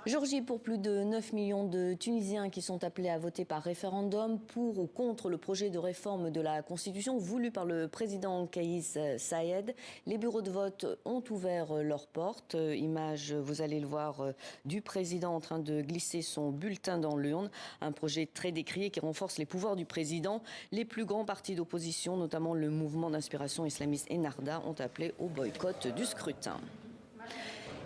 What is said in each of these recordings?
Georgie, pour plus de 9 millions de Tunisiens qui sont appelés à voter par référendum pour ou contre le projet de réforme de la Constitution voulu par le président Kais Saied, les bureaux de vote ont ouvert leurs portes. Image, vous allez le voir, du président en train de glisser son bulletin dans l'urne. Un projet très décrié qui renforce les pouvoirs du président. Les plus grands partis d'opposition, notamment le mouvement d'inspiration islamiste Ennahda, ont appelé au boycott du scrutin.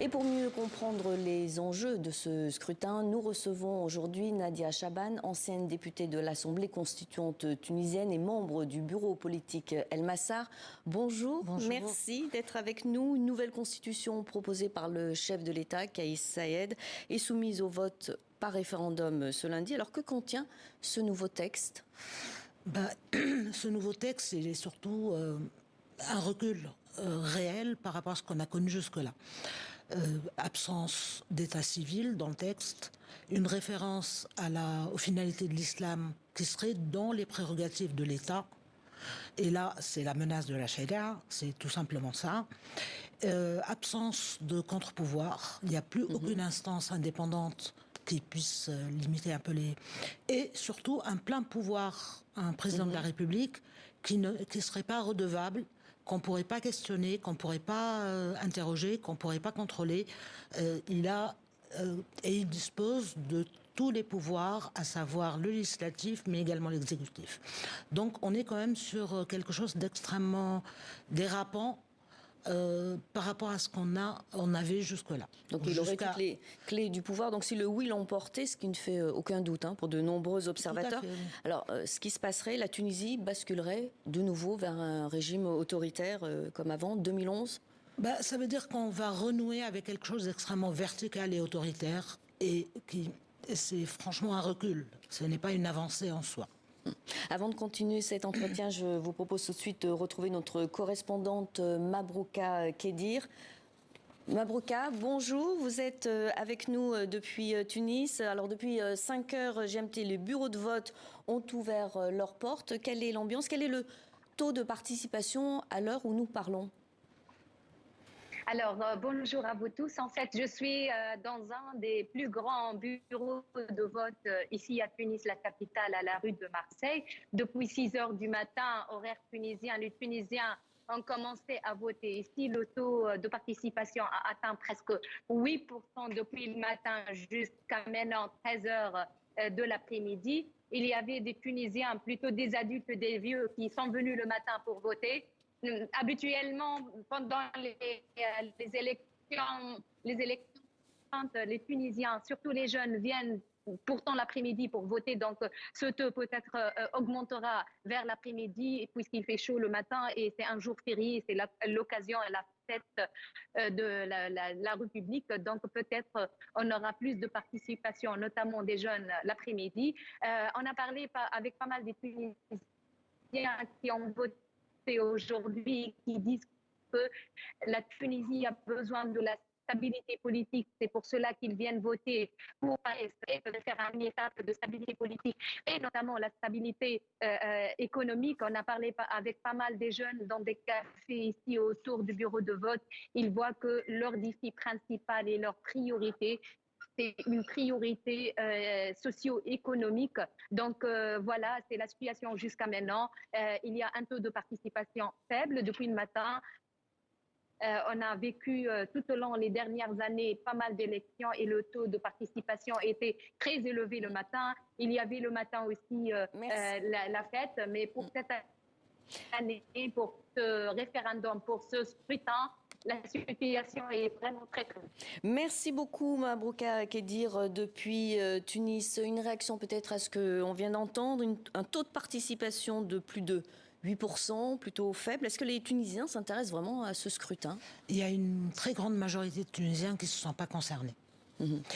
Et pour mieux comprendre les enjeux de ce scrutin, nous recevons aujourd'hui Nadia Chaban, ancienne députée de l'Assemblée constituante tunisienne et membre du bureau politique El Massar. Bonjour, merci d'être avec nous. Une nouvelle constitution proposée par le chef de l'État, Kais Saied, est soumise au vote par référendum ce lundi. Alors que contient ce nouveau texte ? Ce nouveau texte, il est surtout un recul réel par rapport à ce qu'on a connu jusque-là. Absence d'état civil dans le texte, une référence aux finalités de l'islam qui serait dans les prérogatives de l'État. Et là, c'est la menace de la charia, c'est tout simplement ça. Absence de contre-pouvoir, il n'y a plus aucune instance indépendante qui puisse limiter un peu les... Et surtout, un plein pouvoir, un président de la République qui ne serait pas redevable, qu'on pourrait pas questionner, qu'on pourrait pas interroger, qu'on pourrait pas contrôler. Il dispose de tous les pouvoirs, à savoir le législatif, mais également l'exécutif. Donc, on est quand même sur quelque chose d'extrêmement dérapant par rapport à ce qu'on avait jusque-là. Donc il aurait toutes les clés du pouvoir. Donc si le oui l'emportait, ce qui ne fait aucun doute pour de nombreux observateurs. Tout à fait, oui. Alors ce qui se passerait, la Tunisie basculerait de nouveau vers un régime autoritaire comme avant, 2011 ? Ça veut dire qu'on va renouer avec quelque chose d'extrêmement vertical et autoritaire et c'est franchement un recul. Ce n'est pas une avancée en soi. Avant de continuer cet entretien, je vous propose tout de suite de retrouver notre correspondante Mabrouka Kedir. Mabrouka, bonjour, vous êtes avec nous depuis Tunis. Alors depuis 5 heures GMT, les bureaux de vote ont ouvert leurs portes. Quelle est l'ambiance? Quel est le taux de participation à l'heure où nous parlons? Alors, bonjour à vous tous. En fait, je suis dans un des plus grands bureaux de vote ici à Tunis, la capitale, à la rue de Marseille. Depuis 6 heures du matin, horaire tunisien, les Tunisiens ont commencé à voter. Ici, le taux de participation a atteint presque 8% depuis le matin jusqu'à maintenant 13 heures de l'après-midi. Il y avait des Tunisiens, plutôt des adultes, des vieux, qui sont venus le matin pour voter. Habituellement, pendant les élections, les Tunisiens, surtout les jeunes, viennent pourtant l'après-midi pour voter. Donc, ce taux peut-être augmentera vers l'après-midi puisqu'il fait chaud le matin et c'est un jour férié, c'est l'occasion et la fête de la République. Donc, peut-être on aura plus de participation, notamment des jeunes l'après-midi. On a parlé avec pas mal de Tunisiens qui ont voté aujourd'hui, qui disent que la Tunisie a besoin de la stabilité politique. C'est pour cela qu'ils viennent voter pour faire une étape de stabilité politique et notamment la stabilité économique. On a parlé avec pas mal des jeunes dans des cafés ici autour du bureau de vote. Ils voient que leur défi principal et leur priorité, c'est une priorité socio-économique. Donc voilà, c'est la situation jusqu'à maintenant. Il y a un taux de participation faible depuis le matin. On a vécu tout au long des dernières années pas mal d'élections et le taux de participation était très élevé le matin. Il y avait le matin aussi la fête, mais pour cette année, pour ce référendum, pour ce scrutin, la situation est vraiment très crue. Merci beaucoup Mabrouka Kedir depuis Tunis. Une réaction peut-être à ce qu'on vient d'entendre, un taux de participation de plus de 8%, plutôt faible. Est-ce que les Tunisiens s'intéressent vraiment à ce scrutin? Il y a une très grande majorité de Tunisiens qui ne se sentent pas concernés.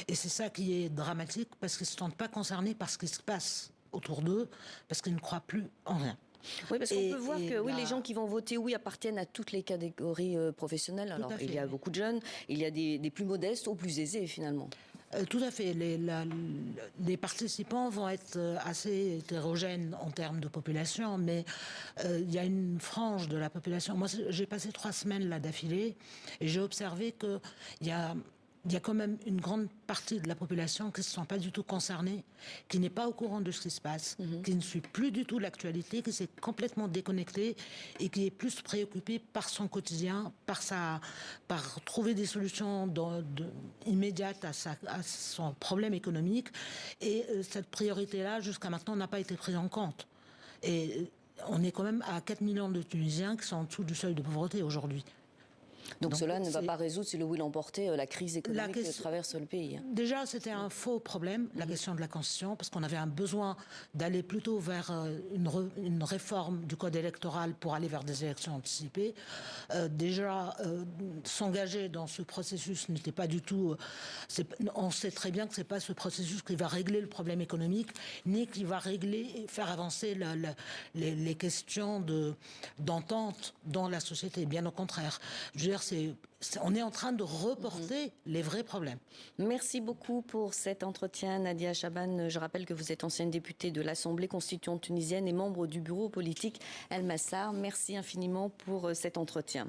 Et c'est ça qui est dramatique, parce qu'ils ne se sentent pas concernés par ce qui se passe autour d'eux, parce qu'ils ne croient plus en rien. Oui, parce qu'on peut voir que les gens qui vont voter, appartiennent à toutes les catégories professionnelles. Alors, il y a beaucoup de jeunes, il y a des plus modestes aux plus aisés, finalement. Tout à fait. Les participants vont être assez hétérogènes en termes de population, mais il y a une frange de la population. Moi, j'ai passé 3 semaines là d'affilée et j'ai observé qu'il y a il y a quand même une grande partie de la population qui ne se sent pas du tout concernée, qui n'est pas au courant de ce qui se passe, qui ne suit plus du tout l'actualité, qui s'est complètement déconnectée et qui est plus préoccupée par son quotidien, par trouver des solutions immédiates à son problème économique. Et cette priorité-là, jusqu'à maintenant, n'a pas été prise en compte. Et on est quand même à 4 millions de Tunisiens qui sont en dessous du seuil de pauvreté aujourd'hui. Donc cela ne va pas résoudre, si le will l'emporter, la crise économique que traverse le pays. Déjà, c'était un faux problème, la question de la Constitution, parce qu'on avait un besoin d'aller plutôt vers une réforme du code électoral pour aller vers des élections anticipées. S'engager dans ce processus n'était pas du tout... on sait très bien que ce n'est pas ce processus qui va régler le problème économique, ni qui va faire avancer les questions d'entente dans la société. Bien au contraire. Je veux dire, on est en train de reporter les vrais problèmes. Merci beaucoup pour cet entretien, Nadia Chaban. Je rappelle que vous êtes ancienne députée de l'Assemblée constituante tunisienne et membre du bureau politique El Massar. Merci infiniment pour cet entretien.